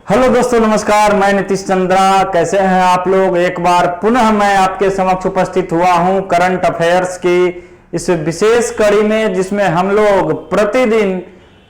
Hello दोस्तों, नमस्कार। मैं नीतीश चंद्रा। कैसे हैं आप लोग? एक बार पुनः मैं आपके समक्ष उपस्थित हुआ हूं करंट अफेयर्स की इस विशेष कड़ी में, जिसमें हम लोग प्रतिदिन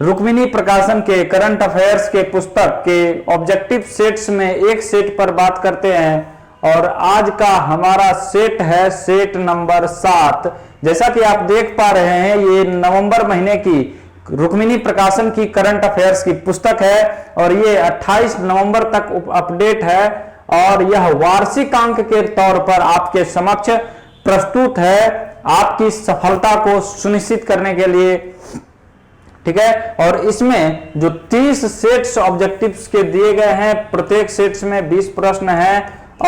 रुक्मिणी प्रकाशन के करंट अफेयर्स के पुस्तक के ऑब्जेक्टिव सेट्स में एक सेट पर बात करते हैं। और आज का हमारा सेट है सेट नंबर 7। जैसा कि आप देख पा रहे हैं, ये नवंबर महीने की रुक्मिणी प्रकाशन की करंट अफेयर्स की पुस्तक है और ये 28 नवंबर तक अपडेट है और यह वार्षिक अंक के तौर पर आपके समक्ष प्रस्तुत है आपकी सफलता को सुनिश्चित करने के लिए। ठीक है, और इसमें जो 30 सेट्स ऑब्जेक्टिव्स के दिए गए हैं, प्रत्येक सेट्स में 20 प्रश्न हैं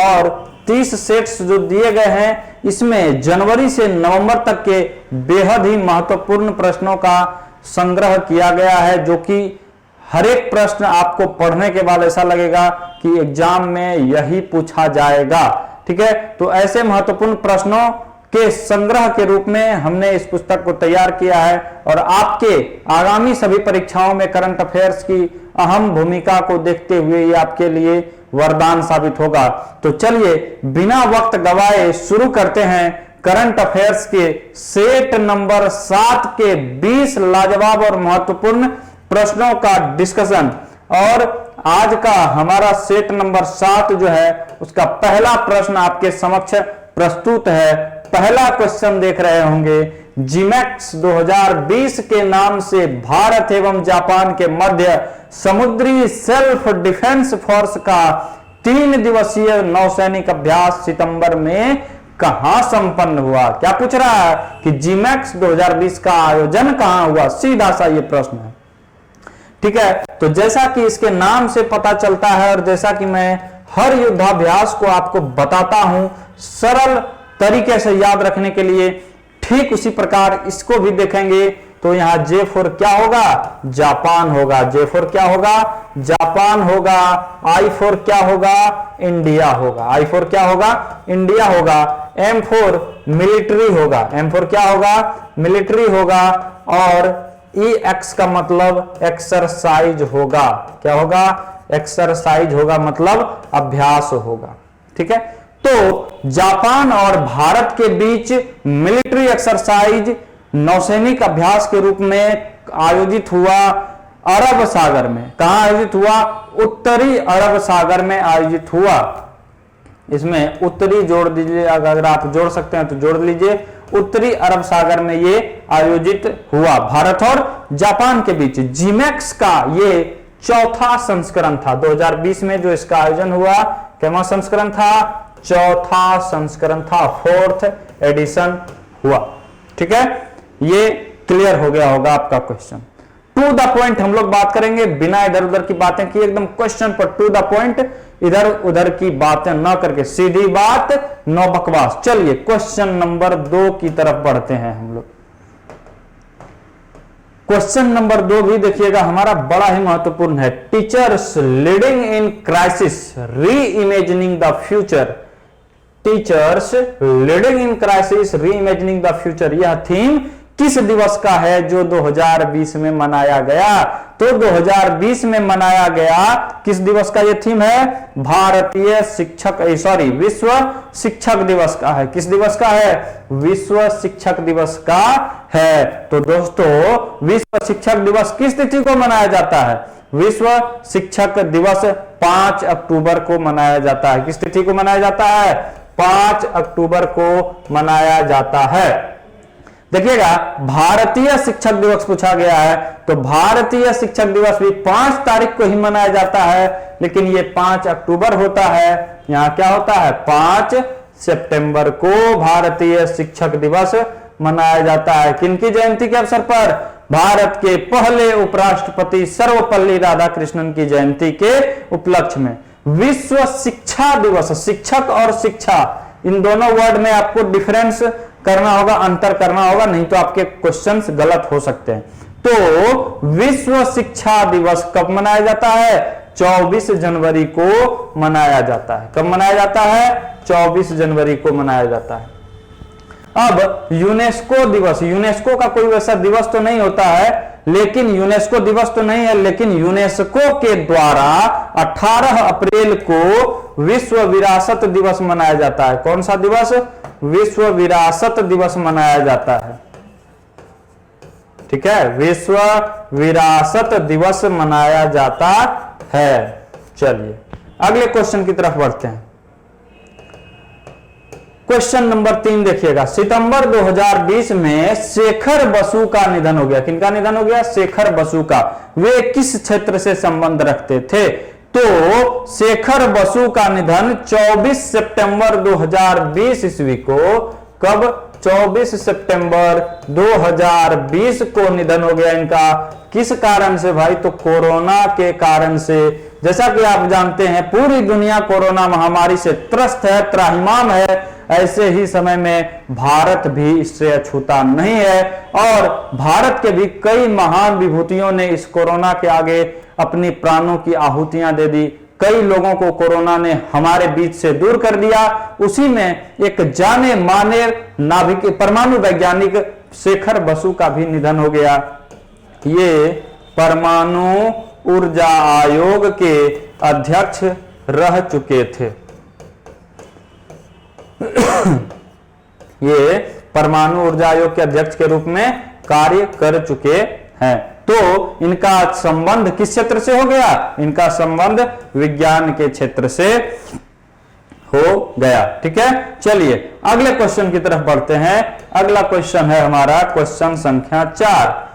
और 30 सेट्स जो दिए गए हैं, इसमें जनवरी से नवंबर तक के बेहद ही महत्वपूर्ण प्रश्नों का संग्रह किया गया है, जो कि हर एक प्रश्न आपको पढ़ने के बाद ऐसा लगेगा कि एग्जाम में यही पूछा जाएगा। ठीक है, तो ऐसे महत्वपूर्ण प्रश्नों के संग्रह के रूप में हमने इस पुस्तक को तैयार किया है और आपके आगामी सभी परीक्षाओं में करंट अफेयर्स की अहम भूमिका को देखते हुए ये आपके लिए वरदान साबित होगा। तो चलिए बिना वक्त गवाए शुरू करते हैं करंट अफेयर्स के सेट नंबर 7 के 20 लाजवाब और महत्वपूर्ण प्रश्नों का डिस्कशन। और आज का हमारा सेट नंबर 7 जो है, उसका पहला प्रश्न आपके समक्ष प्रस्तुत है। पहला क्वेश्चन देख रहे होंगे, जिमैक्स 2020 के नाम से भारत एवं जापान के मध्य समुद्री सेल्फ डिफेंस फोर्स का 3 दिवसीय नौसैनिक अभ्यास सितंबर में कहां संपन्न हुआ? क्या पूछ रहा है कि जिमैक्स 2020 का आयोजन कहां हुआ? सीधा सा ये प्रश्न है। ठीक है, तो जैसा कि इसके नाम से पता चलता है और जैसा कि मैं हर युद्धाभ्यास को आपको बताता हूं सरल तरीके से याद रखने के लिए, ठीक उसी प्रकार इसको भी देखेंगे। तो यहां J4 क्या होगा? जापान होगा। J4 क्या होगा? जापान होगा। I4 क्या होगा? इंडिया होगा। I4 क्या होगा? इंडिया होगा। M4 मिलिट्री होगा। M4 क्या होगा? मिलिट्री होगा। और EX का मतलब एक्सरसाइज होगा। क्या होगा? एक्सरसाइज होगा, मतलब अभ्यास होगा। ठीक है, तो जापान और भारत के बीच मिलिट्री एक्सरसाइज नौसैनिक अभ्यास के रूप में आयोजित हुआ अरब सागर में। कहां आयोजित हुआ? उत्तरी अरब सागर में आयोजित हुआ। इसमें उत्तरी जोड़ दीजिए, अगर आप जोड़ सकते हैं तो जोड़ लीजिए। उत्तरी अरब सागर में ये आयोजित हुआ भारत और जापान के बीच। जिमैक्स का ये चौथा संस्करण था। 2020 में जो इसका आयोजन हुआ, क्या संस्करण था? चौथा संस्करण था, 4th एडिशन हुआ। ठीक है, ये क्लियर हो गया होगा आपका क्वेश्चन। टू द पॉइंट हम लोग बात करेंगे, बिना इधर उधर की बातें की, एकदम क्वेश्चन पर टू द पॉइंट, इधर उधर की बातें न करके सीधी बात, नो बकवास। चलिए क्वेश्चन नंबर 2 की तरफ बढ़ते हैं हम लोग। क्वेश्चन नंबर 2 भी देखिएगा, हमारा बड़ा ही महत्वपूर्ण है। टीचर्स लीडिंग इन क्राइसिस री imagining the future. Teachers leading in crisis री इमेजिनिंग द फ्यूचर, यह थीम किस दिवस का है जो 2020 में मनाया गया? तो 2020 में मनाया गया किस दिवस का ये थीम है? भारतीय शिक्षक विश्व शिक्षक दिवस का है। किस दिवस का है? विश्व शिक्षक दिवस का है। तो दोस्तों, विश्व शिक्षक दिवस किस तिथि को मनाया जाता है? विश्व शिक्षक दिवस 5 अक्टूबर को मनाया जाता है। किस तिथि को मनाया जाता है? 5 अक्टूबर को मनाया जाता है। देखिएगा, भारतीय शिक्षक दिवस पूछा गया है, तो भारतीय शिक्षक दिवस भी 5 तारीख को ही मनाया जाता है, लेकिन ये 5 अक्टूबर होता है। यहां क्या होता है? 5 सितंबर को भारतीय शिक्षक दिवस मनाया जाता है। किनकी जयंती के अवसर पर? भारत के पहले उपराष्ट्रपति सर्वपल्ली राधाकृष्णन की जयंती के उपलक्ष्य में विश्व शिक्षा दिवस। शिक्षक और शिक्षा, इन दोनों वर्ड में आपको डिफरेंस करना होगा, अंतर करना होगा, नहीं तो आपके क्वेश्चंस गलत हो सकते हैं। तो विश्व शिक्षा दिवस कब मनाया जाता है? 24 जनवरी को मनाया जाता है। कब मनाया जाता है? 24 जनवरी को मनाया जाता है। अब यूनेस्को दिवस, यूनेस्को का कोई वैसा दिवस तो नहीं होता है, लेकिन यूनेस्को दिवस तो नहीं है, लेकिन यूनेस्को के द्वारा 18 अप्रैल को विश्व विरासत दिवस मनाया जाता है। कौन सा दिवस? विश्व विरासत दिवस मनाया जाता है। ठीक है, विश्व विरासत दिवस मनाया जाता है। चलिए अगले क्वेश्चन की तरफ बढ़ते हैं। क्वेश्चन नंबर 3 देखिएगा। सितंबर 2020 में शेखर बसु का निधन हो गया। किनका निधन हो गया? शेखर बसु का। वे किस क्षेत्र से संबंध रखते थे? तो शेखर बसु का निधन 24 सितंबर 2020 ईस्वी को, कब? 24 सितंबर 2020 को निधन हो गया इनका। किस कारण से भाई? तो कोरोना के कारण से। जैसा कि आप जानते हैं पूरी दुनिया कोरोना महामारी से त्रस्त है, त्राहिमाम है। ऐसे ही समय में भारत भी इससे अछूता नहीं है और भारत के भी कई महान विभूतियों ने इस कोरोना के आगे अपनी प्राणों की आहुतियां दे दी। कई लोगों को कोरोना ने हमारे बीच से दूर कर दिया। उसी में एक जाने माने नाभिक परमाणु वैज्ञानिक शेखर बसु का भी निधन हो गया। ये परमाणु ऊर्जा आयोग के अध्यक्ष रह चुके थे। ये परमाणु ऊर्जा आयोग के अध्यक्ष के रूप में कार्य कर चुके हैं। तो इनका संबंध किस क्षेत्र से हो गया? इनका संबंध विज्ञान के क्षेत्र से हो गया। ठीक है, चलिए अगले क्वेश्चन की तरफ बढ़ते हैं। अगला क्वेश्चन है हमारा क्वेश्चन संख्या 4।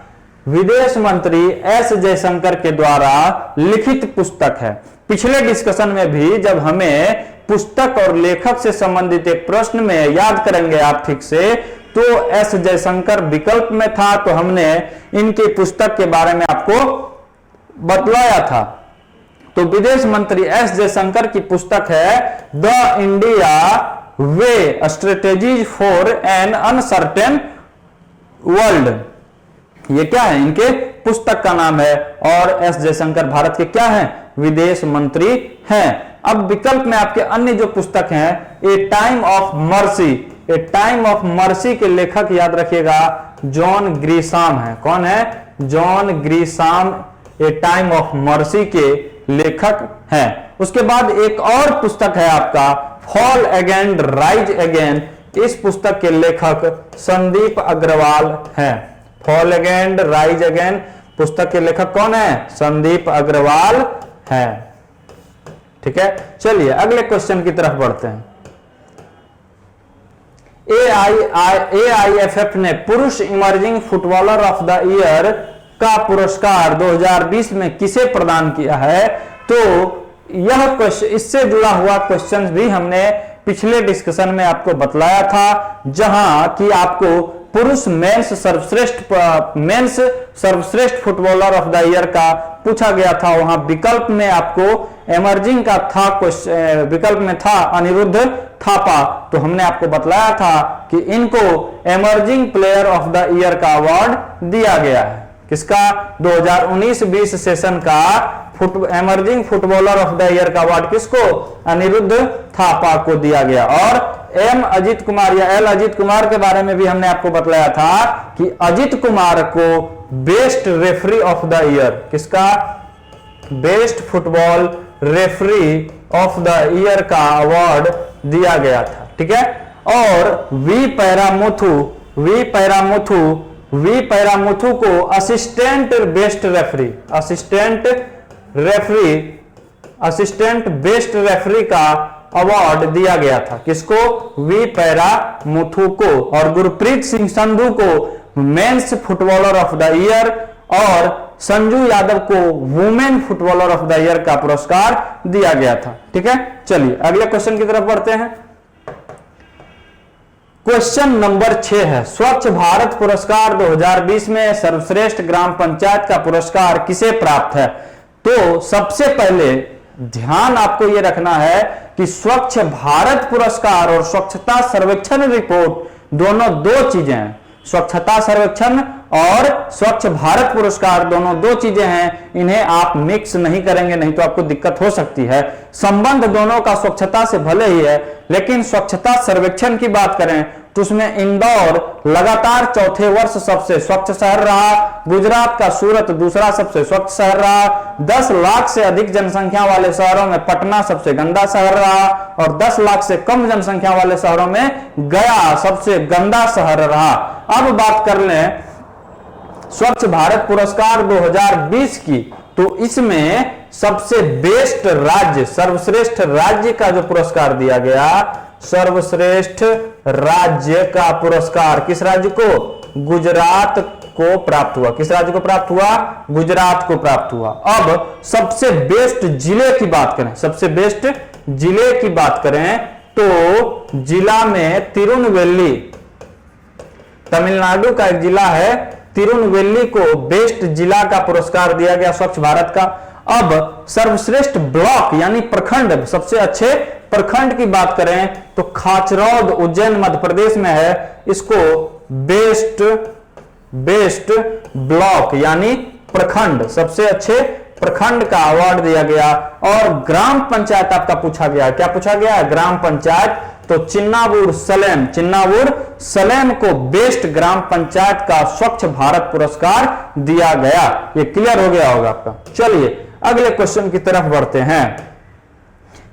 विदेश मंत्री एस जयशंकर के द्वारा लिखित पुस्तक है। पिछले डिस्कशन में भी जब हमें पुस्तक और लेखक से संबंधित एक प्रश्न में याद करेंगे आप ठीक से, तो एस जयशंकर विकल्प में था, तो हमने इनकी पुस्तक के बारे में आपको बतलाया था। तो विदेश मंत्री एस जयशंकर की पुस्तक है the India way, strategies for an uncertain world. ये क्या है? इनके पुस्तक का नाम है और एस जयशंकर भारत के क्या हैं? विदेश मंत्री हैं। अब विकल्प में आपके अन्य जो पुस्तक हैं, a time of mercy, a time of mercy के लेखक याद रखिएगा जॉन ग्रीशाम है। कौन है? John Grisham a time of mercy के लेखक हैं। उसके बाद एक और पुस्तक है आपका फॉल अगेन राइज अगेन। इस पुस्तक के लेखक संदीप अग्रवाल हैं। फॉल अगेन राइज अगेन पुस्तक के लेखक कौन है? संदीप अग्रवाल हैं। ठीक है, चलिए अगले क्वेश्चन की तरफ बढ़ते हैं। AIFF ने पुरुष emerging footballer of the year का पुरस्कार 2020 में किसे प्रदान किया है? तो यह क्वेश्चन, इससे जुड़ा हुआ क्वेश्चन भी हमने पिछले डिस्कशन में आपको बतलाया था, जहां कि आपको पुरुष मेंस सर्वश्रेष्ठ फुटबॉलर ऑफ द ईयर का पूछा गया था। वहां विकल्प में आपको एमर्जिंग का था, विकल्प में था अनिरुद्ध थापा। तो हमने आपको बतलाया था कि इनको emerging player of the year का अवार्ड दिया गया है। किसका? 2019-20 सेशन का emerging footballer of the year का अवार्ड किसको? अनिरुद्ध थापा को दिया गया। और एम अजित कुमार या एल अजित कुमार के बारे में भी हमने आपको बतलाया था कि अजित कुमार को best referee of the year, किसका? Best football referee of the year का अवार्ड दिया गया था। ठीक है, और वी पैरामुथु को असिस्टेंट बेस्ट रेफरी का अवार्ड दिया गया था। किसको? वी पैरामुथु को। और गुरप्रीत सिंह संधू को men's footballer of the year और संजू यादव को women footballer of the year का पुरस्कार दिया गया था। ठीक है, चलिए अगले क्वेश्चन की तरफ बढ़ते हैं। क्वेश्चन नंबर 6 है, स्वच्छ भारत पुरस्कार 2020 में सर्वश्रेष्ठ ग्राम पंचायत का पुरस्कार किसे प्राप्त है? तो सबसे पहले ध्यान आपको यह रखना है कि स्वच्छ भारत पुरस्कार और स्वच्छता सर्वेक्षण रिपोर्ट दोनों दो चीजें हैं। स्वच्छता सर्वेक्षण और स्वच्छ भारत पुरस्कार दोनों दो चीजें हैं, इन्हें आप मिक्स नहीं करेंगे, नहीं तो आपको दिक्कत हो सकती है। संबंध दोनों का स्वच्छता से भले ही है, लेकिन स्वच्छता सर्वेक्षण की बात करें तो उसमें इंदौर लगातार चौथे वर्ष सबसे स्वच्छ शहर रहा। गुजरात का सूरत दूसरा सबसे स्वच्छ शहर रहा। 10 लाख से अधिक जनसंख्या वाले शहरों में पटना सबसे गंदा शहर रहा और 10 लाख से कम जनसंख्या वाले शहरों में गया सबसे गंदा शहर रहा। अब बात कर लें स्वच्छ भारत पुरस्कार 2020 की, तो इसमें सबसे बेस्ट राज्य, सर्वश्रेष्ठ राज्य का जो पुरस्कार दिया गया, सर्वश्रेष्ठ राज्य का पुरस्कार किस राज्य को? गुजरात को प्राप्त हुआ। किस राज्य को प्राप्त हुआ? गुजरात को प्राप्त हुआ। अब सबसे बेस्ट जिले की बात करें, सबसे बेस्ट जिले की बात करें तो जिला में तिरुनेलवेली, तमिलनाडु का एक जिला है, तिरुनेलवेली को बेस्ट जिला का पुरस्कार दिया गया स्वच्छ भारत का। अब सर्वश्रेष्ठ ब्लॉक यानी प्रखंड, सबसे अच्छे प्रखंड की बात करें तो खाचरौद उज्जैन मध्य प्रदेश में है, इसको बेस्ट ब्लॉक यानी प्रखंड, सबसे अच्छे प्रखंड का अवार्ड दिया गया। और ग्राम पंचायत आपका पूछा गया, क्या पूछा गया? ग्राम पंचायत, तो चिन्नावुर सलेम को बेस्ट ग्राम पंचायत का स्वच्छ भारत पुरस्कार दिया गया। ये क्लियर हो गया होगा आपका। चलिए अगले क्वेश्चन की तरफ बढ़ते हैं।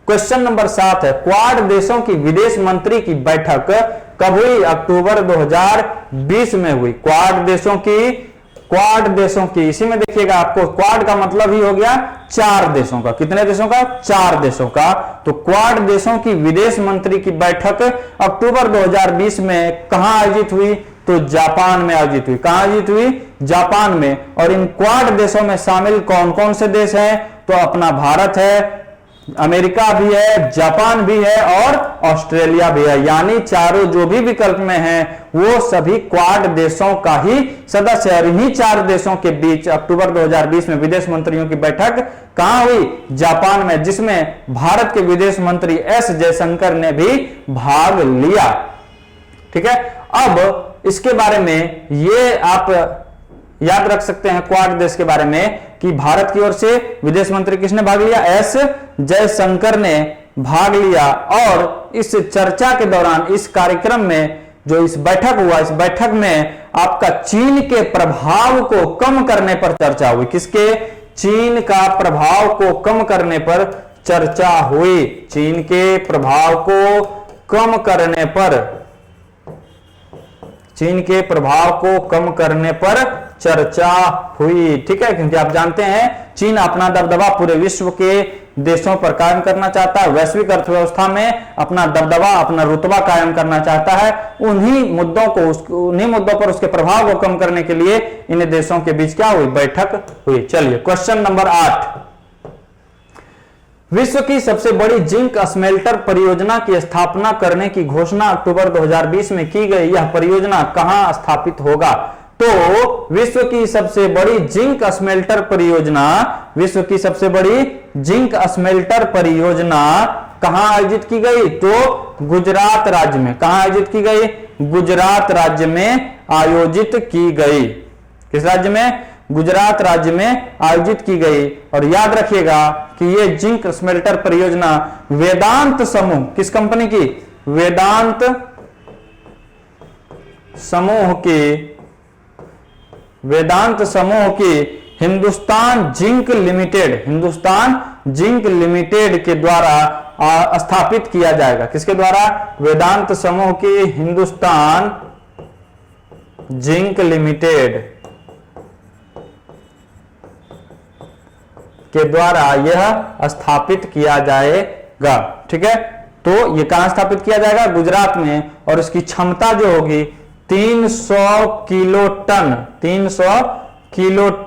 क्वेश्चन नंबर 7 है, क्वाड देशों की विदेश मंत्री की बैठक कब हुई? अक्टूबर 2020 में हुई। क्वाड देशों की, इसी में देखिएगा आपको क्वाड का मतलब ही हो गया 4 देशों का। कितने देशों का? 4 देशों का। तो क्वाड देशों की विदेश मंत्री की बैठक अक्टूबर 2020 में कहां आयोजित हुई? तो जापान में आयोजित हुई। कहां आयोजित हुई? जापान में। और इन क्वाड देशों में शामिल कौन कौन से देश हैं? तो अपना भारत है, अमेरिका भी है, जापान भी है और ऑस्ट्रेलिया भी है। यानी चारों जो भी विकल्प में हैं वो सभी क्वाड देशों का ही सदस्य है। इन्हीं 4 देशों के बीच अक्टूबर 2020 में विदेश मंत्रियों की बैठक कहां हुई? जापान में, जिसमें भारत के विदेश मंत्री एस जयशंकर ने भी भाग लिया। ठीक है, अब इसके बारे में ये आप याद रख सकते हैं क्वाड देश के बारे में कि भारत की ओर से विदेश मंत्री किसने भाग लिया? एस जयशंकर ने भाग लिया। और इस चर्चा के दौरान, इस कार्यक्रम में जो इस बैठक हुआ, इस बैठक में आपका चीन के प्रभाव को कम करने पर चर्चा हुई। किसके? चीन का प्रभाव को कम करने पर चर्चा हुई। चीन के प्रभाव को कम करने पर, चीन के प्रभाव को कम करने पर चर्चा हुई। ठीक है, क्योंकि आप जानते हैं चीन अपना दबदबा पूरे विश्व के देशों पर कायम करना चाहता है, वैश्विक अर्थव्यवस्था में अपना दबदबा, अपना रुतबा कायम करना चाहता है। उन्हीं मुद्दों पर उसके प्रभाव को कम करने के लिए इन देशों के बीच क्या हुई? बैठक हुई। चलिए क्वेश्चन नंबर 8, विश्व की सबसे बड़ी जिंक स्मेल्टर परियोजना की स्थापना करने की घोषणा अक्टूबर 2020 में की गई। यह परियोजना कहां स्थापित होगा? तो विश्व की सबसे बड़ी जिंक स्मेल्टर परियोजना, विश्व की सबसे बड़ी जिंक स्मेल्टर परियोजना कहां आयोजित की गई? तो गुजरात राज्य में। कहां आयोजित की गई? गुजरात राज्य में आयोजित की गई। किस राज्य में? गुजरात राज्य में आयोजित की गई। और याद रखिएगा कि यह जिंक स्मेल्टर परियोजना वेदांत समूह, किस कंपनी की? वेदांत समूह की हिंदुस्तान जिंक लिमिटेड के द्वारा स्थापित किया जाएगा। किसके द्वारा? वेदांत समूह की हिंदुस्तान जिंक लिमिटेड के द्वारा यह स्थापित किया जाएगा। ठीक है, तो यह कहां स्थापित किया जाएगा? गुजरात में। और इसकी क्षमता जो होगी 300 किलो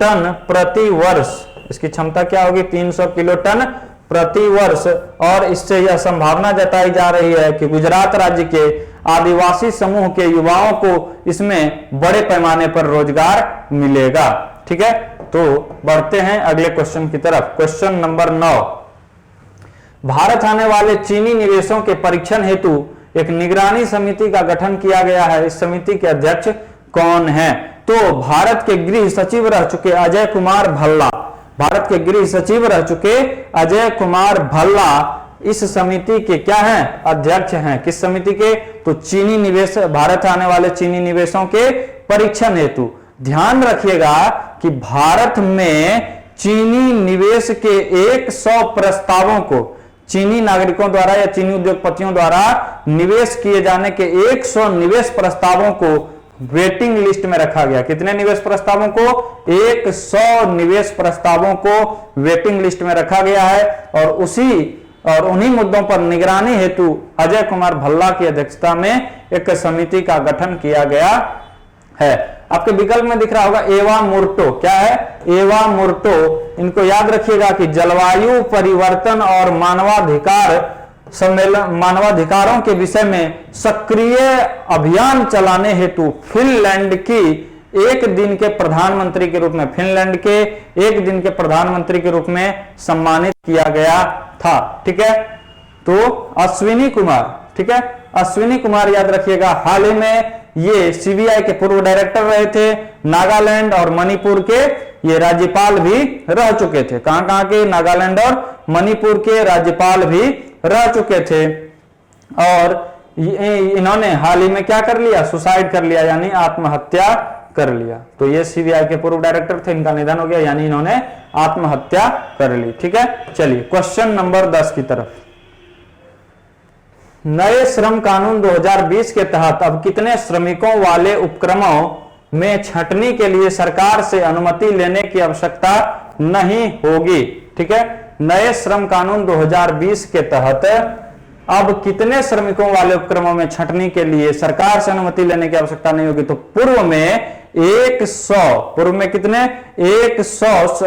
टन प्रति वर्ष। इसकी क्षमता क्या होगी? 300 किलो टन प्रति वर्ष। और इससे यह संभावना जताई जा रही है कि गुजरात राज्य के आदिवासी समूह के युवाओं को इसमें बड़े पैमाने पर रोजगार मिलेगा। ठीक है, तो बढ़ते हैं अगले क्वेश्चन की तरफ। क्वेश्चन नंबर 9, भारत आने वाले चीनी निवेशों के परीक्षण हेतु एक निगरानी समिति का गठन किया गया है। इस समिति के अध्यक्ष कौन हैं? तो भारत के गृह सचिव रह चुके अजय कुमार भल्ला, भारत के गृह सचिव रह चुके अजय कुमार भल्ला इस समिति के क्या हैं, अध्यक्ष हैं। किस समिति के, तो चीनी निवेश, भारत आने वाले चीनी निवेशों के परीक्षण हेतु। ध्यान रखिएगा कि भारत में चीनी निवेश के 100 प्रस्तावों को, चीनी नागरिकों द्वारा या चीनी उद्योगपतियों द्वारा निवेश किए जाने के 100 निवेश प्रस्तावों को वेटिंग लिस्ट में रखा गया। कितने निवेश प्रस्तावों को, 100 निवेश प्रस्तावों को वेटिंग लिस्ट में रखा गया है। और उन्हीं मुद्दों पर निगरानी हेतु अजय कुमार भल्ला की अध्यक्षता में एक समिति का गठन किया गया है। आपके विकल्प में दिख रहा होगा एवा मुर्टो, क्या है, एवा मुर्टो। इनको याद रखिएगा कि जलवायु परिवर्तन और मानवाधिकार सम्मेलन, मानवाधिकारों के विषय में सक्रिय अभियान चलाने हेतु फिनलैंड की एक दिन के प्रधानमंत्री के रूप में, फिनलैंड के एक दिन के प्रधानमंत्री के रूप में सम्मानित किया गया था। ठीक है, तो अश्विनी कुमार, ठीक है, अश्विनी कुमार याद रखिएगा, हाल ही में ये सीबीआई के पूर्व डायरेक्टर रहे थे। नागालैंड और मणिपुर के ये राज्यपाल भी रह चुके थे। कहां के, नागालैंड और मणिपुर के राज्यपाल भी रह चुके थे। और इन्होंने हाल ही में क्या कर लिया, सुसाइड कर लिया, यानी आत्महत्या कर लिया। तो ये सीबीआई के पूर्व डायरेक्टर थे, इनका निधन हो गया, यानी इन्होंने आत्महत्या कर ली। ठीक है, चलिए क्वेश्चन नंबर 10 की तरफ। नए श्रम कानून 2020 के तहत अब कितने श्रमिकों वाले उपक्रमों में छंटनी के लिए सरकार से अनुमति लेने की आवश्यकता नहीं होगी। ठीक है, नए श्रम कानून 2020 के तहत अब कितने श्रमिकों वाले उपक्रमों में छंटनी के लिए सरकार से अनुमति लेने की आवश्यकता नहीं होगी। तो पूर्व में 100, पूर्व में कितने, 100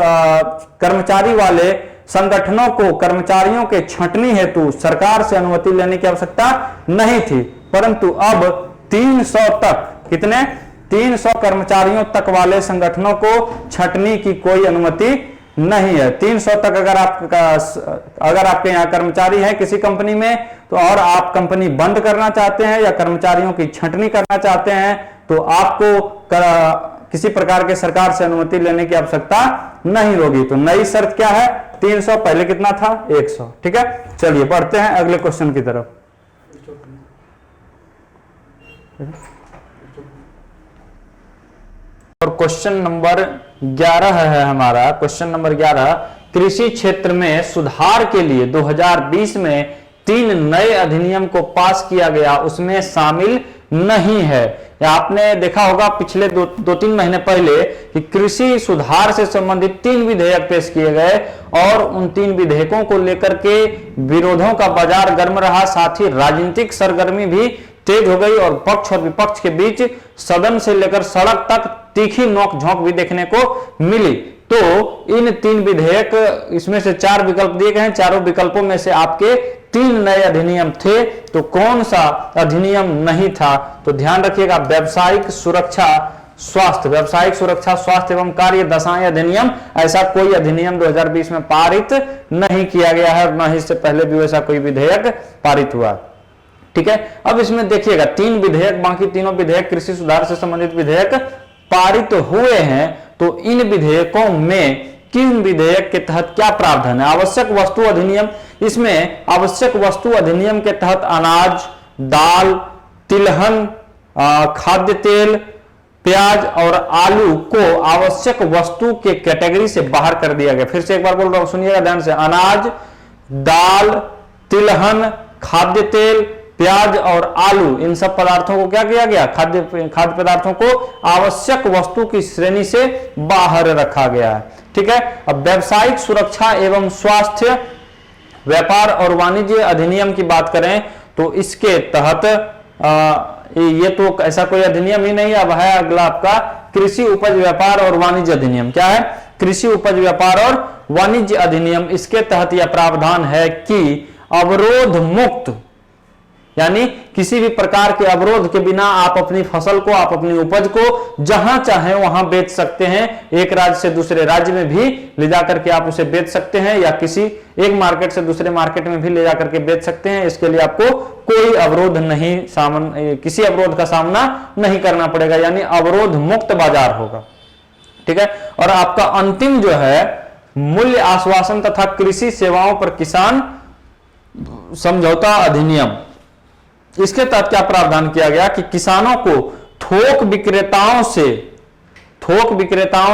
कर्मचारी वाले संगठनों को कर्मचारियों के छंटनी हेतु सरकार से अनुमति लेने की आवश्यकता नहीं थी, परंतु अब 300 तक, कितने, 300 कर्मचारियों तक वाले संगठनों को छंटनी की कोई अनुमति नहीं है। 300 तक अगर आपके यहाँ कर्मचारी है किसी कंपनी में, तो और आप कंपनी बंद करना चाहते हैं या कर्मचारियों की छंटनी करना चाहते हैं, तो आपको किसी प्रकार के सरकार से अनुमति लेने की आवश्यकता नहीं होगी। तो नई शर्त क्या है, 300, पहले कितना था, 100। ठीक है, चलिए बढ़ते हैं अगले क्वेश्चन की तरफ। और क्वेश्चन नंबर 11 है हमारा, क्वेश्चन नंबर 11, कृषि क्षेत्र में सुधार के लिए 2020 में 3 नए अधिनियम को पास किया गया, उसमें शामिल नहीं है। या आपने देखा होगा पिछले 2-3 महीने पहले कि कृषि सुधार से संबंधित 3 विधेयक पेश किए गए और उन 3 विधेयकों को लेकर के विरोधों का बाजार गर्म रहा, साथ ही राजनीतिक सरगर्मी भी तेज हो गई और पक्ष और विपक्ष के बीच सदन से लेकर सड़क तक तीखी नोक-झोंक भी देखने को मिली। तो इन 3 विधेयक, इसमें से 4 विकल्प दिए गए हैं, चारों विकल्पों में से आपके 3 नए अधिनियम थे, तो कौन सा अधिनियम नहीं था। तो ध्यान रखिएगा, व्यावसायिक सुरक्षा स्वास्थ्य, व्यावसायिक सुरक्षा स्वास्थ्य एवं कार्य दशाएं अधिनियम, ऐसा कोई अधिनियम 2020 में पारित नहीं किया गया है, न ही इससे पहले भी वैसा कोई विधेयक पारित हुआ। ठीक है, अब इसमें देखिएगा 3 विधेयक, बाकी तीनों विधेयक कृषि सुधार से संबंधित विधेयक पारित हुए हैं। तो इन विधेयकों में किन विधेयक के तहत क्या प्रावधान है। आवश्यक वस्तु अधिनियम, इसमें आवश्यक वस्तु अधिनियम के तहत अनाज, दाल, तिलहन, खाद्य तेल, प्याज और आलू को आवश्यक वस्तु के कैटेगरी से बाहर कर दिया गया। फिर से एक बार बोल रहा हूं, सुनिएगा ध्यान से, अनाज, दाल, तिलहन, खाद्य तेल, प्याज और आलू, इन सब पदार्थों को क्या किया गया, खाद्य पदार्थों को आवश्यक वस्तु की श्रेणी से बाहर रखा गया है। ठीक है, अब व्यावसायिक सुरक्षा एवं स्वास्थ्य व्यापार और वाणिज्य अधिनियम की बात करें तो इसके तहत ये तो ऐसा कोई अधिनियम ही नहीं। अब है अगला आपका कृषि उपज व्यापार और वाणिज्य अधिनियम। क्या है, कृषि उपज व्यापार और वाणिज्य अधिनियम। इसके तहत यह प्रावधान है कि अवरोध मुक्त, यानी किसी भी प्रकार के अवरोध के बिना आप अपनी फसल को, आप अपनी उपज को जहां चाहे वहां बेच सकते हैं। एक राज्य से दूसरे राज्य में भी ले जाकर के आप उसे बेच सकते हैं, या किसी एक मार्केट से दूसरे मार्केट में भी ले जाकर के बेच सकते हैं। इसके लिए आपको कोई अवरोध नहीं, किसी अवरोध का सामना नहीं करना पड़ेगा, यानी अवरोध मुक्त बाजार होगा। ठीक है, और आपका अंतिम जो है मूल्य आश्वासन तथा कृषि सेवाओं पर किसान समझौता अधिनियम, इसके तहत क्या प्रावधान किया गया कि किसानों को थोक विक्रेताओं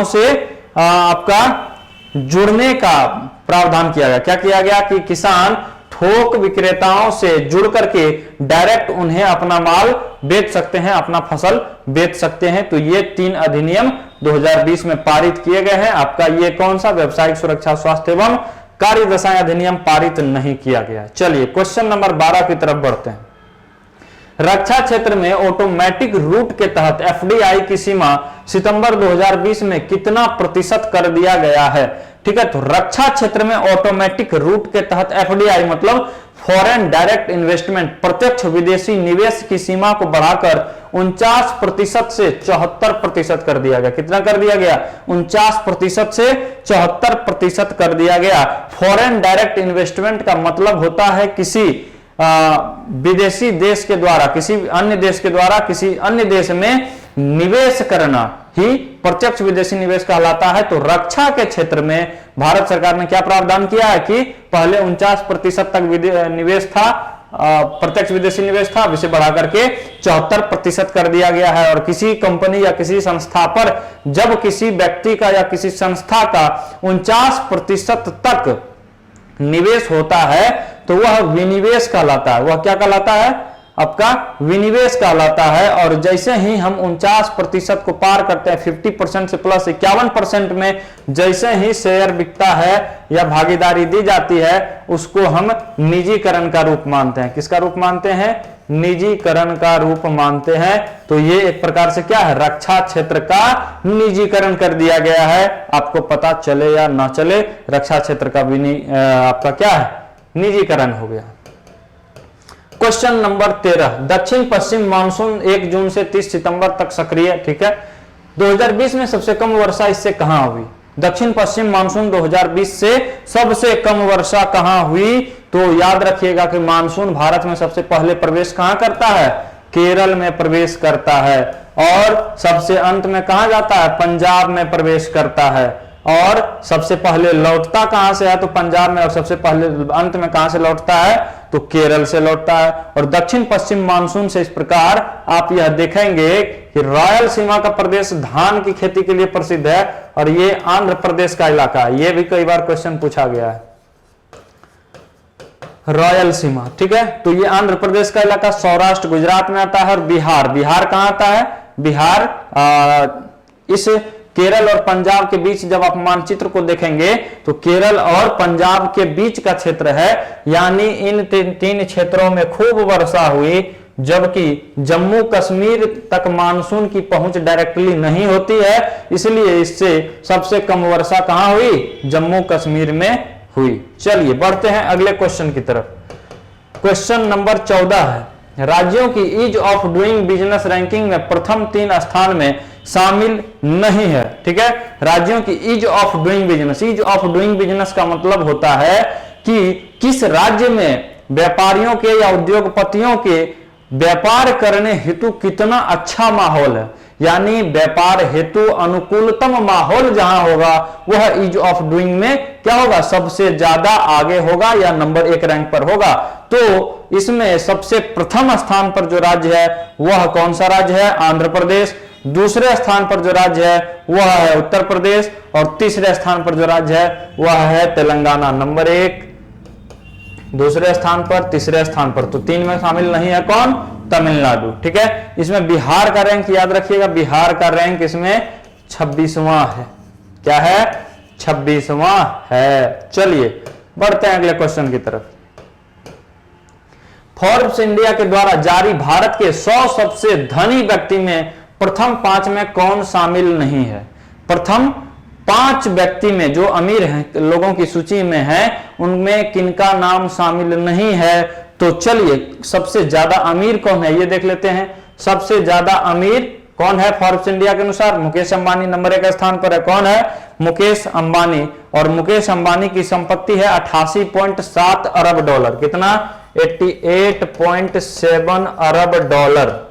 से आपका जुड़ने का प्रावधान किया गया। क्या किया गया कि किसान थोक विक्रेताओं से जुड़ करके डायरेक्ट उन्हें अपना माल बेच सकते हैं, अपना फसल बेच सकते हैं। तो ये 3 अधिनियम 2020 में पारित किए गए हैं। आपका ये कौन सा, व्यावसायिक सुरक्षा स्वास्थ्य एवं कार्यदशाएं अधिनियम पारित नहीं किया गया। चलिए क्वेश्चन नंबर 12 की तरफ बढ़ते हैं। रक्षा क्षेत्र में ऑटोमेटिक रूट के तहत एफडीआई की सीमा सितंबर 2020 में कितना प्रतिशत कर दिया गया है? ठीक है, तो रक्षा क्षेत्र में ऑटोमेटिक रूट के तहत एफडीआई मतलब फॉरेन डायरेक्ट इन्वेस्टमेंट, प्रत्यक्ष विदेशी निवेश की सीमा को बढ़ाकर 49% से 74% कर दिया गया। कितना कर दिया गया? 49% से 74% कर दिया गया। फॉरेन डायरेक्ट इन्वेस्टमेंट का मतलब होता है किसी विदेशी देश के द्वारा, किसी अन्य देश के द्वारा किसी अन्य देश में निवेश करना ही प्रत्यक्ष विदेशी निवेश कहलाता है। तो रक्षा के क्षेत्र में भारत सरकार ने क्या प्रावधान किया है कि पहले 49% तक निवेश था, प्रत्यक्ष विदेशी निवेश था, इसे बढ़ा करके 74% कर दिया गया है। और किसी कंपनी या किसी संस्था पर जब किसी व्यक्ति का या किसी संस्था का 49% तक निवेश होता है तो वह विनिवेश कहलाता है। वह क्या कहलाता है? आपका विनिवेश कहलाता है। और जैसे ही हम 49% को पार करते हैं, 50% से प्लस 51% में जैसे ही शेयर बिकता है या भागीदारी दी जाती है, उसको हम निजीकरण का रूप मानते हैं। किसका रूप मानते हैं? निजीकरण का रूप मानते हैं। तो ये एक प्रकार से क्या है? रक्षा क्षेत्र का निजीकरण कर दिया गया है। आपको पता चले या ना चले, रक्षा क्षेत्र का आपका क्या है? निजीकरण हो गया। क्वेश्चन नंबर 13, दक्षिण पश्चिम मानसून 1 जून से 30 सितंबर तक सक्रिय। ठीक है, 2020 में सबसे कम वर्षा इससे कहां हुई? दक्षिण पश्चिम मानसून 2020 से सबसे कम वर्षा कहां हुई? तो याद रखिएगा कि मानसून भारत में सबसे पहले प्रवेश कहां करता है? केरल में प्रवेश करता है। और सबसे अंत में कहां जाता है? पंजाब में प्रवेश करता है। और सबसे पहले लौटता कहां से है? तो पंजाब में। और सबसे पहले अंत में कहां से लौटता है? तो केरल से लौटता है। और दक्षिण पश्चिम मानसून से इस प्रकार आप यह देखेंगे कि रॉयल सीमा का प्रदेश धान की खेती के लिए प्रसिद्ध है और ये आंध्र प्रदेश का इलाका है। ये भी कई बार क्वेश्चन पूछा गया है, रॉयल सीमा। ठीक है, तो ये आंध्र प्रदेश का इलाका सौराष्ट्र गुजरात में आता है। और बिहार कहां आता है? बिहार इस केरल और पंजाब के बीच जब आप मानचित्र को देखेंगे तो केरल और पंजाब के बीच का क्षेत्र है। यानी इन 3 क्षेत्रों में खूब वर्षा हुई, जबकि जम्मू कश्मीर तक मानसून की पहुंच डायरेक्टली नहीं होती है, इसलिए इससे सबसे कम वर्षा कहां हुई? जम्मू कश्मीर में हुई। चलिए बढ़ते हैं अगले क्वेश्चन की तरफ। क्वेश्चन नंबर 14 है, राज्यों की ease of doing business ranking में प्रथम 3 स्थान में शामिल नहीं है। ठीक है, राज्यों की ease of doing business. Ease of doing business का मतलब होता है कि किस राज्य में व्यापारियों के या उद्योगपतियों के व्यापार करने हेतु कितना अच्छा माहौल है। यानी व्यापार हेतु अनुकूलतम माहौल जहां होगा वह ईज ऑफ डूइंग में क्या होगा? सबसे ज्यादा आगे होगा या नंबर 1 रैंक पर होगा। तो इसमें सबसे प्रथम स्थान पर जो राज्य है वह कौन सा राज्य है? आंध्र प्रदेश। दूसरे स्थान पर जो राज्य है वह है उत्तर प्रदेश। और तीसरे स्थान पर जो राज्य है वह है तेलंगाना। नंबर 1 दूसरे स्थान पर, तीसरे स्थान पर। तो 3 में शामिल नहीं है कौन? तमिलनाडु। ठीक है, इसमें बिहार का रैंक याद रखिएगा, बिहार का रैंक इसमें 26वां है। क्या है? 26वां है। चलिए बढ़ते हैं अगले क्वेश्चन की तरफ। फोर्ब्स इंडिया के द्वारा जारी भारत के 100 सबसे धनी व्यक्ति में प्रथम 5 में कौन शामिल नहीं है? प्रथम 5 व्यक्ति में जो अमीर हैं, लोगों की सूची में हैं, उनमें किनका नाम शामिल नहीं है? तो चलिए सबसे ज्यादा अमीर कौन है ये देख लेते हैं। सबसे ज्यादा अमीर कौन है फोर्ब्स इंडिया के अनुसार? मुकेश अंबानी नंबर 1 स्थान पर है। कौन है? मुकेश अंबानी। और मुकेश अंबानी की संपत्ति है 88.7 अरब डॉलर। कितना? 88.7 अरब डॉलर।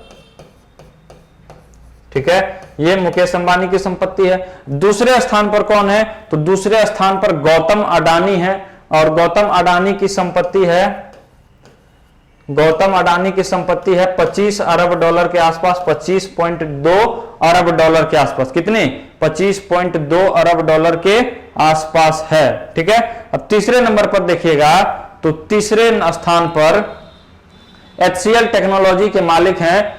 ठीक है, ये मुकेश अंबानी की संपत्ति है। दूसरे स्थान पर कौन है? तो दूसरे स्थान पर गौतम अडानी है। और गौतम अडानी की संपत्ति है गौतम अडानी की संपत्ति है 25 अरब डॉलर के आसपास, 25.2 अरब डॉलर के आसपास। कितनी? 25.2 अरब डॉलर के आसपास है। ठीक है, अब तीसरे नंबर पर देखिएगा तो तीसरे स्थान पर HCL टेक्नोलॉजी के मालिक हैं,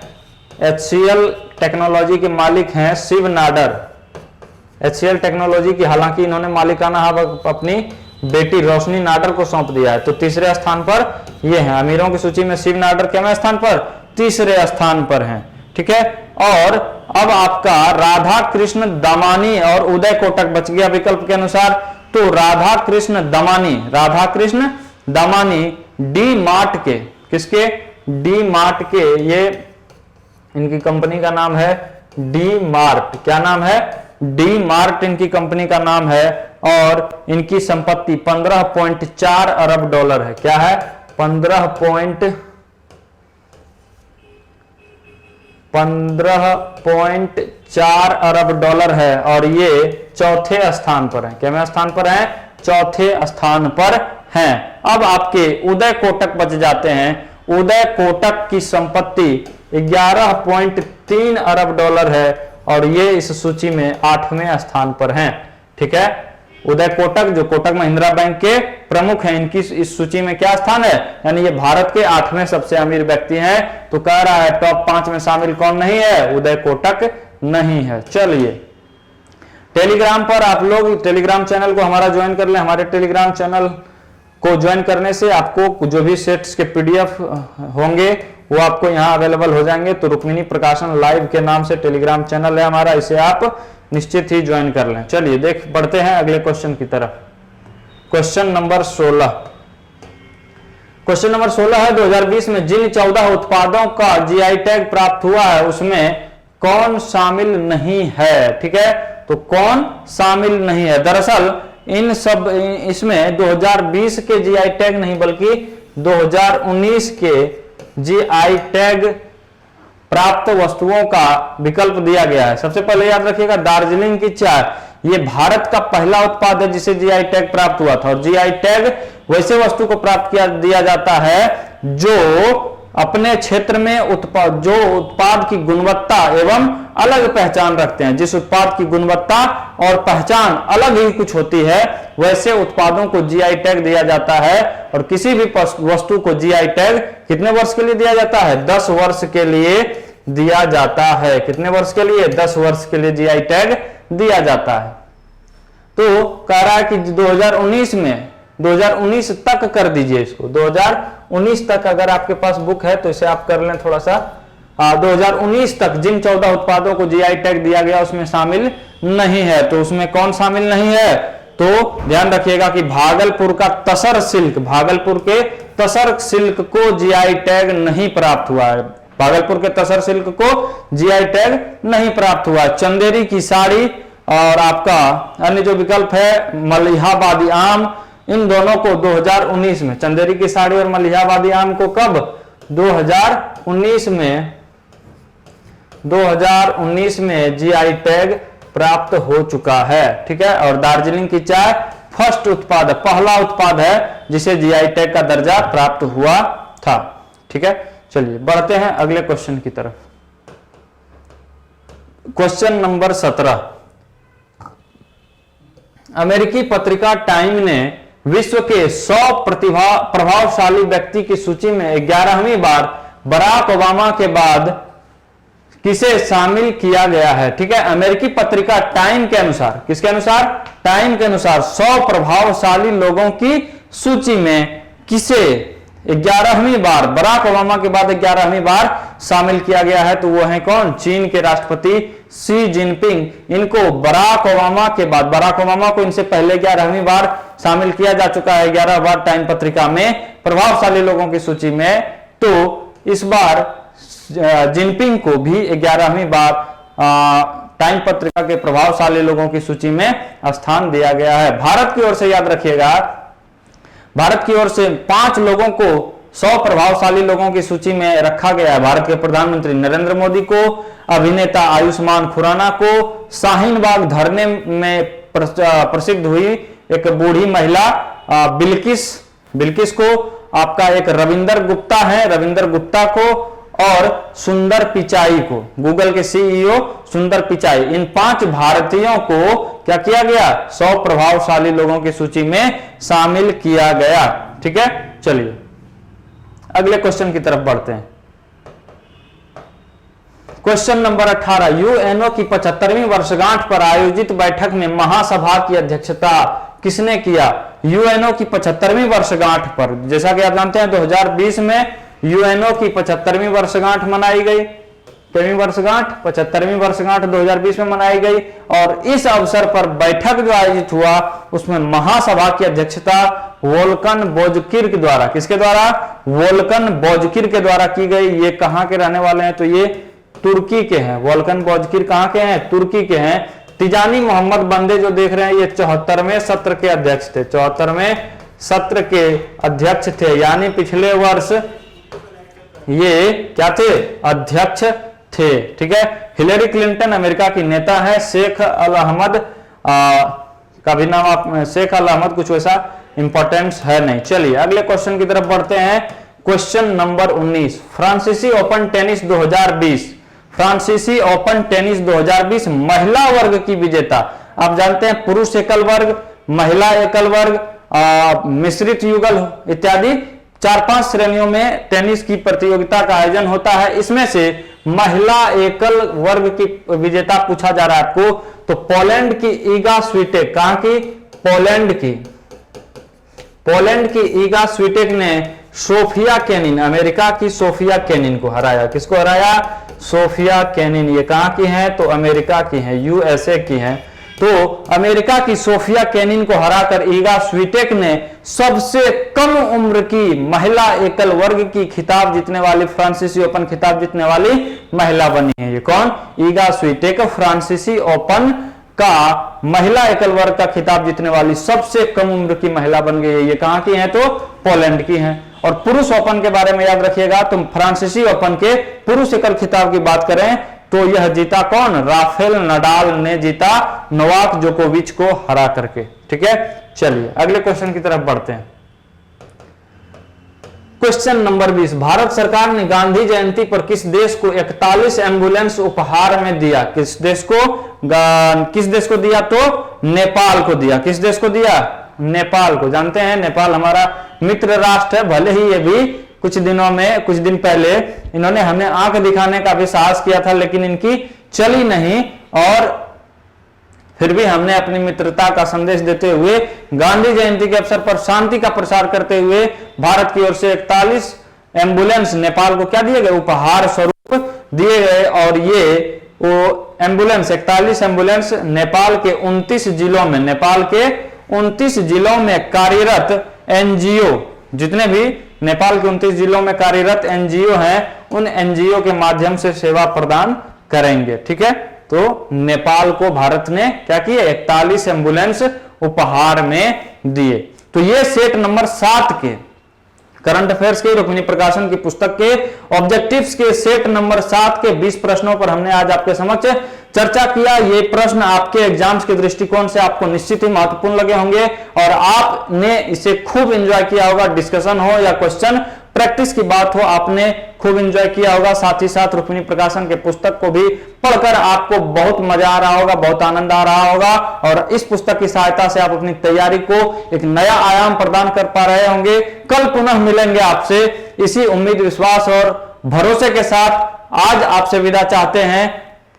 HCL टेक्नोलॉजी के मालिक हैं शिव नाडर। HCL टेक्नोलॉजी की हालांकि इन्होंने मालिकाना हक अपनी बेटी रोशनी नाडर को सौंप दिया है। तो तीसरे स्थान पर ये हैं, अमीरों की सूची में शिव नाडर कितवें स्थान पर? तीसरे स्थान पर हैं। ठीक है, और अब आपका राधा कृष्ण दमानी और उदय कोटक बच गया विकल्प के अनुसार। तो राधा कृष्ण दमानी डी मार्ट के, किसके? डी मार्ट के, ये इनकी कंपनी का नाम है डी मार्ट। क्या नाम है? डी मार्ट इनकी कंपनी का नाम है और इनकी संपत्ति 15.4 अरब डॉलर है। क्या है? 15.4 अरब डॉलर है और ये चौथे स्थान पर है। कितवें स्थान पर है? चौथे स्थान पर हैं। अब आपके उदय कोटक बच जाते हैं। उदय कोटक की संपत्ति 11.3 अरब डॉलर है और ये इस सूची में 8वें स्थान पर हैं। ठीक है, उदय कोटक जो कोटक महिंद्रा बैंक के प्रमुख हैं, इनकी इस सूची में क्या स्थान है? यानी ये भारत के 8वें सबसे अमीर व्यक्ति हैं। तो कह रहा है टॉप 5 में शामिल कौन नहीं है? उदय कोटक नहीं है। चलिए, टेलीग्राम पर आप लोग टेलीग्राम चैनल को हमारा ज्वाइन कर लें। हमारे टेलीग्राम चैनल को ज्वाइन करने से आपको जो भी सेट्स के PDF होंगे वो आपको यहाँ अवेलेबल हो जाएंगे। तो रुक्मिणी प्रकाशन लाइव के नाम से टेलीग्राम चैनल है हमारा, इसे आप निश्चित ही ज्वाइन कर लें। चलिए बढ़ते हैं अगले क्वेश्चन की तरफ। Question number 16। क्वेश्चन नंबर 16 है 2020 में जिन 14 उत्पादों का GI टैग प्राप्त हुआ है उसमें कौन शामिल नहीं है? ठीक है, तो कौन शामिल नहीं है? दरअसल इसमें 2020 के GI टैग नहीं बल्कि 2019 के GI टैग प्राप्त वस्तुओं का विकल्प दिया गया है। सबसे पहले याद रखिएगा, दार्जिलिंग की चाय ये भारत का पहला उत्पाद है जिसे GI टैग प्राप्त हुआ था। और GI टैग वैसे वस्तु को प्राप्त दिया जाता है जो अपने क्षेत्र में उत्पाद की गुणवत्ता एवं अलग पहचान रखते हैं। जिस उत्पाद की गुणवत्ता और पहचान अलग ही कुछ होती है वैसे उत्पादों को GI टैग दिया जाता है। और किसी भी वस्तु को GI टैग कितने वर्ष के लिए दिया जाता है? 10 वर्ष के लिए दिया जाता है। कितने वर्ष के लिए? 10 वर्ष के लिए GI टैग दिया जाता है। तो कह रहा है कि 2019 तक कर दीजिए इसको। 2019 तक अगर आपके पास बुक है तो इसे आप कर लें थोड़ा सा। 2019 तक जिन 14 उत्पादों को GI टैग दिया गया उसमें शामिल नहीं है। तो उसमें कौन शामिल नहीं है? तो ध्यान रखिएगा कि भागलपुर के तसर सिल्क को GI टैग नहीं प्राप्त हुआ है। भागलपुर के तसर सिल्क को GI टैग नहीं प्राप्त हुआ। चंदेरी की साड़ी और आपका अन्य जो विकल्प है मलिहाबादी आम, इन दोनों को 2019 में, चंदेरी की साड़ी और मलिहाबादी आम को कब? 2019 में GI टैग प्राप्त हो चुका है। ठीक है, और दार्जिलिंग की चाय फर्स्ट उत्पाद है, पहला उत्पाद है जिसे GI टैग का दर्जा प्राप्त हुआ था। ठीक है, चलिए बढ़ते हैं अगले क्वेश्चन की तरफ। Question number 17। अमेरिकी पत्रिका टाइम ने विश्व के 100 प्रभावशाली व्यक्ति की सूची में 11वीं बार बराक ओबामा के बाद किसे शामिल किया गया है? ठीक है, अमेरिकी पत्रिका टाइम के अनुसार, किसके अनुसार? टाइम के अनुसार 100 प्रभावशाली लोगों की सूची में किसे 11वीं बार, बराक ओबामा के बाद 11वीं बार शामिल किया गया है? तो वो है कौन? चीन के राष्ट्रपति शी जिनपिंग। इनको बराक ओबामा के बाद, बराक ओबामा को इनसे पहले 11वीं बार शामिल किया जा चुका है 11 बार टाइम पत्रिका में प्रभावशाली लोगों की सूची में। तो इस बार जिनपिंग को भी 11वीं बार टाइम पत्रिका के प्रभावशाली लोगों की सूची में स्थान दिया गया है। भारत की ओर से याद रखिएगा, भारत की ओर से 5 लोगों को 100 प्रभावशाली लोगों की सूची में रखा गया है। भारत के प्रधानमंत्री नरेंद्र मोदी को, अभिनेता आयुष्मान खुराना को, शाहीन बाग धरने में प्रसिद्ध हुई एक बूढ़ी महिला बिल्किस को, आपका एक रविंदर गुप्ता है, रविंदर गुप्ता को, और सुंदर पिचाई को, गूगल के सीईओ सुंदर पिचाई, इन 5 भारतीयों को क्या किया गया, 100 प्रभावशाली लोगों की सूची में शामिल किया गया। ठीक है, चलिए अगले क्वेश्चन की तरफ बढ़ते हैं। क्वेश्चन नंबर 18, यूएनओ की 75वीं वर्षगांठ पर आयोजित बैठक में महासभा की अध्यक्षता किसने किया? यूएनओ की 75वीं वर्षगांठ पर, जैसा कि आप जानते हैं 2020 में यूएनओ की 75वीं वर्षगांठ मनाई गई, 75वीं वर्षगांठ 2020 में मनाई गई, और इस अवसर पर बैठक जो आयोजित हुआ उसमें महासभा की अध्यक्षता वोल्कन बोजकिर द्वारा, किसके द्वारा? वोल्कन बोजकिर के द्वारा की गई। ये कहां के रहने वाले हैं? तो ये तुर्की के हैं। वोल्कन बोजकिर कहां के हैं? तुर्की के हैं। तिजानी मोहम्मद बंदे जो देख रहे हैं ये 74वें सत्र के अध्यक्ष थे, 74वें सत्र के अध्यक्ष थे, यानी पिछले वर्ष ये क्या थे? अध्यक्ष थे। ठीक है, हिलेरी क्लिंटन अमेरिका की नेता है, शेख अल अहमद का भी नाम, शेख अल अहमद कुछ वैसा इंपॉर्टेंस है नहीं। चलिए अगले क्वेश्चन की तरफ बढ़ते हैं। क्वेश्चन नंबर 19, फ्रांसीसी ओपन टेनिस 2020, फ्रांसीसी ओपन टेनिस 2020 महिला वर्ग की विजेता, आप जानते हैं पुरुष एकल वर्ग, महिला एकल वर्ग, मिश्रित युगल इत्यादि 4-5 श्रेणियों में टेनिस की प्रतियोगिता का आयोजन होता है। इसमें से महिला एकल वर्ग की विजेता पूछा जा रहा है आपको, तो पोलैंड की ईगा स्विटेक, कहां की? पोलैंड की, पोलैंड की ईगा स्विटेक ने सोफिया केनिन, अमेरिका की सोफिया केनिन को हराया। किसको हराया? Sofia Kenin. ये कहां की हैं? तो अमेरिका की हैं, यूएसए की हैं। तो अमेरिका की सोफिया केनिन को हराकर ईगा स्विटेक ने सबसे कम उम्र की महिला एकल वर्ग की खिताब जीतने वाली, फ्रांसीसी ओपन खिताब जीतने वाली महिला बनी है। ये कौन? ईगा स्विटेक फ्रांसीसी ओपन का महिला एकल वर्ग का खिताब जीतने वाली सबसे कम उम्र की महिला बन गई है। ये कहां की हैं? तो पोलैंड की हैं। और पुरुष ओपन के बारे में याद रखिएगा, तो फ्रांसीसी ओपन के पुरुष एकल खिताब की बात करें तो यह जीता कौन? राफेल नडाल ने जीता नोवाक जोकोविच को हरा करके। ठीक है, चलिए अगले क्वेश्चन की तरफ बढ़ते हैं। क्वेश्चन नंबर 20, भारत सरकार ने गांधी जयंती पर किस देश को 41 एम्बुलेंस उपहार में दिया? किस देश को? किस देश को दिया? तो नेपाल को दिया। किस देश को दिया? नेपाल को। जानते हैं नेपाल हमारा मित्र राष्ट्र है, भले ही ये भी कुछ दिन पहले इन्होंने हमें आंख दिखाने का भी साहस किया था, लेकिन इनकी चली नहीं, और फिर भी हमने अपनी मित्रता का संदेश देते हुए गांधी जयंती के अवसर पर शांति का प्रसार करते हुए भारत की ओर से 41 एम्बुलेंस नेपाल को क्या दिए गए? उपहार स्वरूप दिए गए। और ये वो एम्बुलेंस 41 एम्बुलेंस नेपाल के 29 जिलों में, नेपाल के 29 जिलों में कार्यरत एनजीओ, जितने भी नेपाल के 29 जिलों में कार्यरत एनजीओ हैं, उन एनजीओ के माध्यम से सेवा प्रदान करेंगे। ठीक है, तो नेपाल को भारत ने क्या किया? 41 एम्बुलेंस उपहार में दिए। तो ये सेट नंबर 7 के करंट अफेयर्स के रुक्मिणी प्रकाशन की पुस्तक के ऑब्जेक्टिव्स के सेट नंबर 7 के 20 प्रश्नों पर हमने आज आपके समक्ष चर्चा किया। ये प्रश्न आपके एग्जाम्स के दृष्टिकोण से आपको निश्चित ही महत्वपूर्ण लगे होंगे और आपने इसे खूब एंजॉय किया होगा। डिस्कशन हो या क्वेश्चन प्रैक्टिस की बात हो, आपने खूब एंजॉय किया होगा। साथ ही साथ रुक्मिणी प्रकाशन के पुस्तक को भी पढ़कर आपको बहुत मजा आ रहा होगा, बहुत आनंद आ रहा होगा, और इस पुस्तक की सहायता से आप अपनी तैयारी को एक नया आयाम प्रदान कर पा रहे होंगे। कल पुनः मिलेंगे आपसे इसी उम्मीद, विश्वास और भरोसे के साथ। आज आपसे विदा चाहते हैं,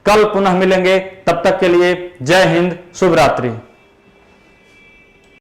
कल पुनः मिलेंगे। तब तक के लिए जय हिंद, शुभ रात्रि।